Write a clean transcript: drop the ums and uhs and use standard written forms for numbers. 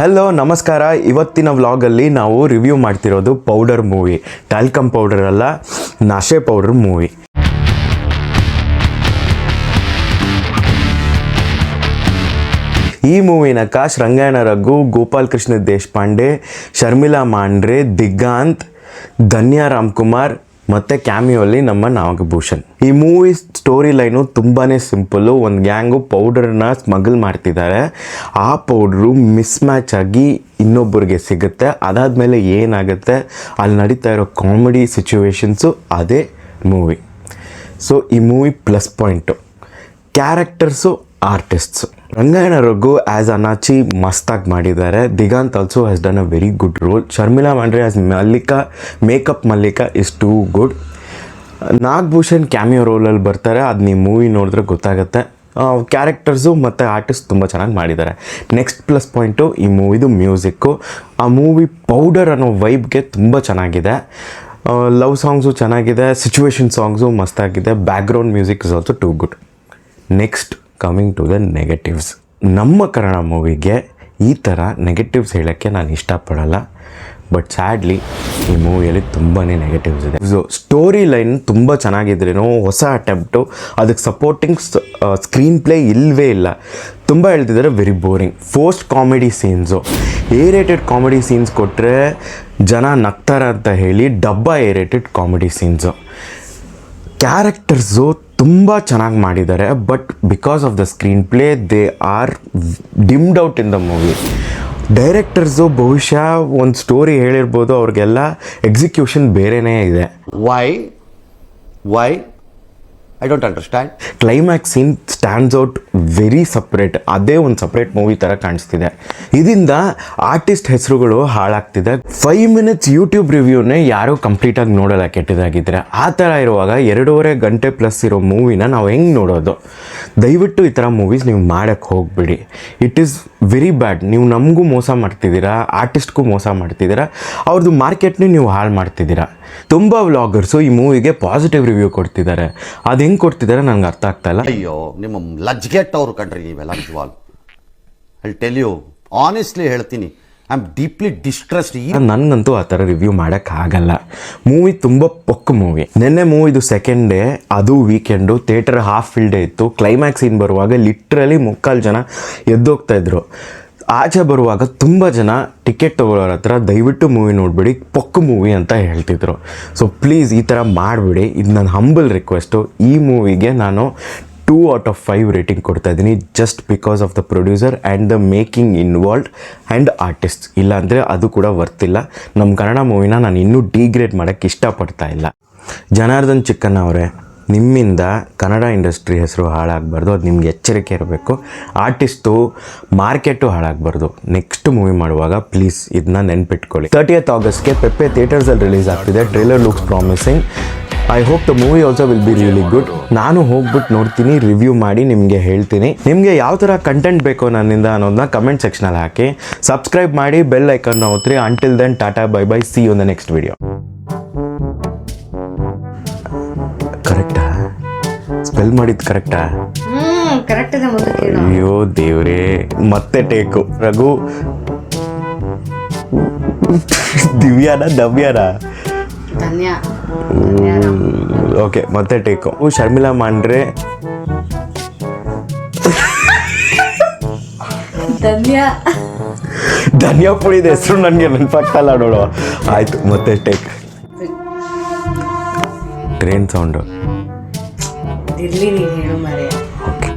Hello ನಮಸ್ಕಾರ. ಇವತ್ತಿನ ವ್ಲಾಗಲ್ಲಿ ನಾವು ರಿವ್ಯೂ ಮಾಡ್ತಿರೋದು ಪೌಡರ್ ಮೂವಿ. ಟ್ಯಾಲ್ಕಮ್ ಪೌಡರ್ ಅಲ್ಲ, ನಶೆ ಪೌಡರ್ ಮೂವಿ. ಈ ಮೂವಿನ ಕಾಸ್ಟ್ ರಂಗಾಯಣ ರಘು, ಗೋಪಾಲ್ ಕೃಷ್ಣ ದೇಶಪಾಂಡೆ, ಶರ್ಮಿಳಾ ಮಾಂಡ್ರೆ, ದಿಗಂತ್, ಧನ್ಯಾ ರಾಮ್ಕುಮಾರ್ ಮತ್ತು ಕ್ಯಾಮಿಯೋಲ್ಲಿ ನಮ್ಮ ನಾಗಭೂಷಣ್. ಈ ಮೂವಿ ಸ್ಟೋರಿ ಲೈನು ತುಂಬಾ ಸಿಂಪಲ್ಲು. ಒಂದು ಗ್ಯಾಂಗು ಪೌಡರ್ನ ಸ್ಮಗಲ್ ಮಾಡ್ತಿದ್ದಾರೆ. ಆ ಪೌಡ್ರು ಮಿಸ್ ಮ್ಯಾಚ್ ಆಗಿ ಇನ್ನೊಬ್ಬರಿಗೆ ಸಿಗುತ್ತೆ. ಅದಾದಮೇಲೆ ಏನಾಗುತ್ತೆ, ಅಲ್ಲಿ ನಡೀತಾ ಇರೋ ಕಾಮಿಡಿ ಸಿಚುವೇಶನ್ಸು ಅದೇ ಮೂವಿ. ಸೊ ಈ movie plus point characters, artists. Rangayana Raghu as Anachi ಮಸ್ತಾಗಿ ಮಾಡಿದ್ದಾರೆ. Diganth also has done a very good role. Sharmila Mandre as Mallika, makeup Mallika is too good. Nagabhushan cameo ರೋಲಲ್ಲಿ ಬರ್ತಾರೆ. ಅದು ನೀವು ಮೂವಿ ನೋಡಿದ್ರೆ ಗೊತ್ತಾಗುತ್ತೆ. ಕ್ಯಾರೆಕ್ಟರ್ಸು ಮತ್ತು ಆರ್ಟಿಸ್ಟ್ ತುಂಬ ಚೆನ್ನಾಗಿ ಮಾಡಿದ್ದಾರೆ. ನೆಕ್ಸ್ಟ್ ಪ್ಲಸ್ ಪಾಯಿಂಟು ಈ ಮೂವಿದು ಮ್ಯೂಸಿಕ್ಕು. ಆ ಮೂವಿ ಪೌಡರ್ ಅನ್ನೋ ವೈಬ್ಗೆ ತುಂಬ ಚೆನ್ನಾಗಿದೆ. ಲವ್ ಸಾಂಗ್ಸು ಚೆನ್ನಾಗಿದೆ, ಸಿಚುವೇಶನ್ ಸಾಂಗ್ಸು ಮಸ್ತಾಗಿದೆ. Background music is also too good. Next coming to the negatives. ನಮ್ಮ ಕನ್ನಡ ಮೂವಿಗೆ ಈ ಥರ ನೆಗೆಟಿವ್ಸ್ ಹೇಳೋಕ್ಕೆ ನಾನು ಇಷ್ಟಪಡಲ್ಲ. ಬಟ್ ಸ್ಯಾಡ್ಲಿ ಈ ಮೂವಿಯಲ್ಲಿ ತುಂಬಾ ನೆಗೆಟಿವ್ಸ್ ಇದೆ. ಸೊ ಸ್ಟೋರಿ ಲೈನ್ ತುಂಬ ಚೆನ್ನಾಗಿದ್ರೇನೋ ಹೊಸ ಅಟೆಂಪ್ಟು, ಅದಕ್ಕೆ ಸಪೋರ್ಟಿಂಗ್ ಸ್ಕ್ರೀನ್ ಪ್ಲೇ ಇಲ್ಲವೇ ಇಲ್ಲ. ತುಂಬ ಹೇಳ್ತಿದ್ದಾರೆ very boring. Forced comedy scenes, rated comedy scenes ಕೊಟ್ಟರೆ ಜನ ನಗ್ತಾರೆ ಅಂತ ಹೇಳಿ ಡಬ್ಬಾ ರೇಟೆಡ್ ಕಾಮಿಡಿ ಸೀನ್ಸು. ಕ್ಯಾರೆಕ್ಟರ್ಸು ತುಂಬ ಚೆನ್ನಾಗಿ ಮಾಡಿದ್ದಾರೆ. But because of the screen play they are dimmed out in the movie. Directors ಬಹುಶಃ ಒಂದು ಸ್ಟೋರಿ ಹೇಳಿರ್ಬೋದು, ಅವ್ರಿಗೆಲ್ಲ ಎಕ್ಸಿಕ್ಯೂಷನ್ ಬೇರೆಯೇ ಇದೆ. Why I don't understand. Climax scene stands out very separate. ಅದೇ ಒಂದು ಸಪ್ರೇಟ್ ಮೂವಿ ಥರ ಕಾಣಿಸ್ತಿದೆ. ಇದರಿಂದ ಆರ್ಟಿಸ್ಟ್ ಹೆಸರುಗಳು ಹಾಳಾಗ್ತಿದೆ. 5 minutes ಯೂಟ್ಯೂಬ್ ರಿವ್ಯೂನೇ ಯಾರೂ ಕಂಪ್ಲೀಟಾಗಿ ನೋಡೋಲ್ಲ ಕೆಟ್ಟದಾಗಿದ್ದರೆ. ಆ ಥರ ಇರುವಾಗ 2.5 ಗಂಟೆ ಪ್ಲಸ್ ಇರೋ ಮೂವಿನ ನಾವು ಹೆಂಗೆ ನೋಡೋದು? ದಯವಿಟ್ಟು ಈ ಥರ ಮೂವೀಸ್ ನೀವು ಮಾಡೋಕ್ಕೆ ಹೋಗ್ಬಿಡಿ. It is very bad. ನೀವು ನಮಗೂ ಮೋಸ ಮಾಡ್ತಿದ್ದೀರಾ, ಆರ್ಟಿಸ್ಟ್ಗೂ ಮೋಸ ಮಾಡ್ತಿದ್ದೀರಾ, ಅವ್ರದ್ದು ಮಾರ್ಕೆಟ್ನೇ ನೀವು ಹಾಳು ಮಾಡ್ತಿದ್ದೀರಾ. ತುಂಬ ವ್ಲಾಗರ್ಸು ಈ ಮೂವಿಗೆ ಪಾಸಿಟಿವ್ ರಿವ್ಯೂ ಕೊಡ್ತಿದ್ದಾರೆ. ಅದು ಹೆಂಗೆ ಕೊಡ್ತಿದ್ದಾರೆ ನನಗೆ ಅರ್ಥ ಆಗ್ತಾ ಇಲ್ಲ. ಅಯ್ಯೋ, ನಿಮ್ಮ ಲಜ್ಗೆಟ್ ಅವರು ಕಂಡ್ರಿ ನೀವೆಲ್ಲ ನಿಜವಾಲ್. ಐ ಟೆಲ್ ಯು ಆನೆಸ್ಟ್ಲಿ ಹೇಳ್ತೀನಿ, ಐ ಆಮ್ ಡೀಪ್ಲಿ ಡಿಸ್ಟ್ರೆಸ್ಡ್. ನನಗಂತೂ ಆ ಥರ ರಿವ್ಯೂ ಮಾಡೋಕ್ಕಾಗಲ್ಲ. ಮೂವಿ ತುಂಬ ಪೊಕ್ಕ ಮೂವಿ. ನಿನ್ನೆ ಮೂವಿದು ಸೆಕೆಂಡ್ ಡೇ, ಅದು weekend, theatre half fill day ಇತ್ತು. ಕ್ಲೈಮ್ಯಾಕ್ಸ್ ಸೀನ್ ಬರುವಾಗ ಲಿಟ್ರಲಿ 3/4 ಜನ ಎದ್ದೋಗ್ತಾಯಿದ್ರು. ಆಚೆ ಬರುವಾಗ ತುಂಬ ಜನ ಟಿಕೆಟ್ ತೊಗೊಳ್ಳೋರ ಹತ್ರ ದಯವಿಟ್ಟು ಮೂವಿ ನೋಡಿಬಿಡಿ, ಪೊಕ್ಕ ಮೂವಿ ಅಂತ ಹೇಳ್ತಿದ್ರು. ಸೊ ಪ್ಲೀಸ್ ಈ ಥರ ಮಾಡಿಬಿಡಿ. ಇದು ನನ್ನ ಹಂಬಲ್ ರಿಕ್ವೆಸ್ಟು. ಈ ಮೂವಿಗೆ ನಾನು 2 out of 5 ರೇಟಿಂಗ್ ಕೊಡ್ತಾ ಇದ್ದೀನಿ, just because of the producer and the making involved and artist. ಇಲ್ಲಾಂದರೆ ಅದು ಕೂಡ ವರ್ತಿಲ್ಲ. ನಮ್ಮ ಕನ್ನಡ ಮೂವಿನ ನಾನು ಇನ್ನೂ ಡಿಗ್ರೇಡ್ ಮಾಡೋಕ್ಕೆ ಇಷ್ಟಪಡ್ತಾ ಇಲ್ಲ. ಜನಾರ್ದನ್ ಚಿಕ್ಕಣ್ಣ ಅವರೇ, ನಿಮ್ಮಿಂದ ಕನ್ನಡ ಇಂಡಸ್ಟ್ರಿ ಹೆಸರು ಹಾಳಾಗಬಾರ್ದು. ಅದು ನಿಮ್ಗೆ ಎಚ್ಚರಿಕೆ ಇರಬೇಕು. ಆರ್ಟಿಸ್ಟು ಮಾರ್ಕೆಟು ಹಾಳಾಗಬಾರ್ದು. ನೆಕ್ಸ್ಟ್ ಮೂವಿ ಮಾಡುವಾಗ ಪ್ಲೀಸ್ ಇದನ್ನ ನೆನ್ಪಿಟ್ಕೊಳ್ಳಿ. 30th Augustಗೆ ಪೆಪ್ಪೆ ಥಿಯೇಟರ್ಸಲ್ಲಿ ರಿಲೀಸ್ ಆಗ್ತಿದೆ. Trailer looks promising. I hope the movie also will be really good. ನಾನು ಹೋಗ್ಬಿಟ್ಟು ನೋಡ್ತೀನಿ, ರಿವ್ಯೂ ಮಾಡಿ ನಿಮಗೆ ಹೇಳ್ತೀನಿ. ನಿಮಗೆ ಯಾವ ಥರ ಕಂಟೆಂಟ್ ಬೇಕೋ ನನ್ನಿಂದ ಅನ್ನೋದನ್ನ ಕಮೆಂಟ್ ಸೆಕ್ಷನಲ್ಲಿ ಹಾಕಿ. ಸಬ್ಸ್ಕ್ರೈಬ್ ಮಾಡಿ, ಬೆಲ್ ಐಕನ್ನ ಒತ್ತಿರಿ. Until then tata bye bye, see you in the next video. ಕರೆಕ್ಟಾ? ಸ್ಪೆಲ್ ಮಾಡಿದ್ದು ಕರೆಕ್ಟಾ? ಕರೆಕ್ಟ್ ಇದೆ. ಅಯ್ಯೋ ದೇವ್ರೇ, ಮತ್ತೆ ಟೇಕು. ರಘು ದಿವ್ಯಾನ ದವ್ಯಾನ? ಧನ್ಯಾ. ಓಕೆ, ಮತ್ತೆ ಟೇಕು. ಶರ್ಮಿಳಾ ಮಾಂಡ್ರೆ, ಧನ್ಯಾ ಪುಳಿದ ಹೆಸರು ನನಗೆ ನೆನಪಾಗ್ತಲ್ಲ ನೋಡು. ಆಯ್ತು, ಮತ್ತೆ ಟೇಕ್. ಟ್ರೈನ್ ಸೌಂಡು ಇರ್ಲಿ, ನೀನು ಹೇಳು ಮಾರೇ. ಓಕೆ.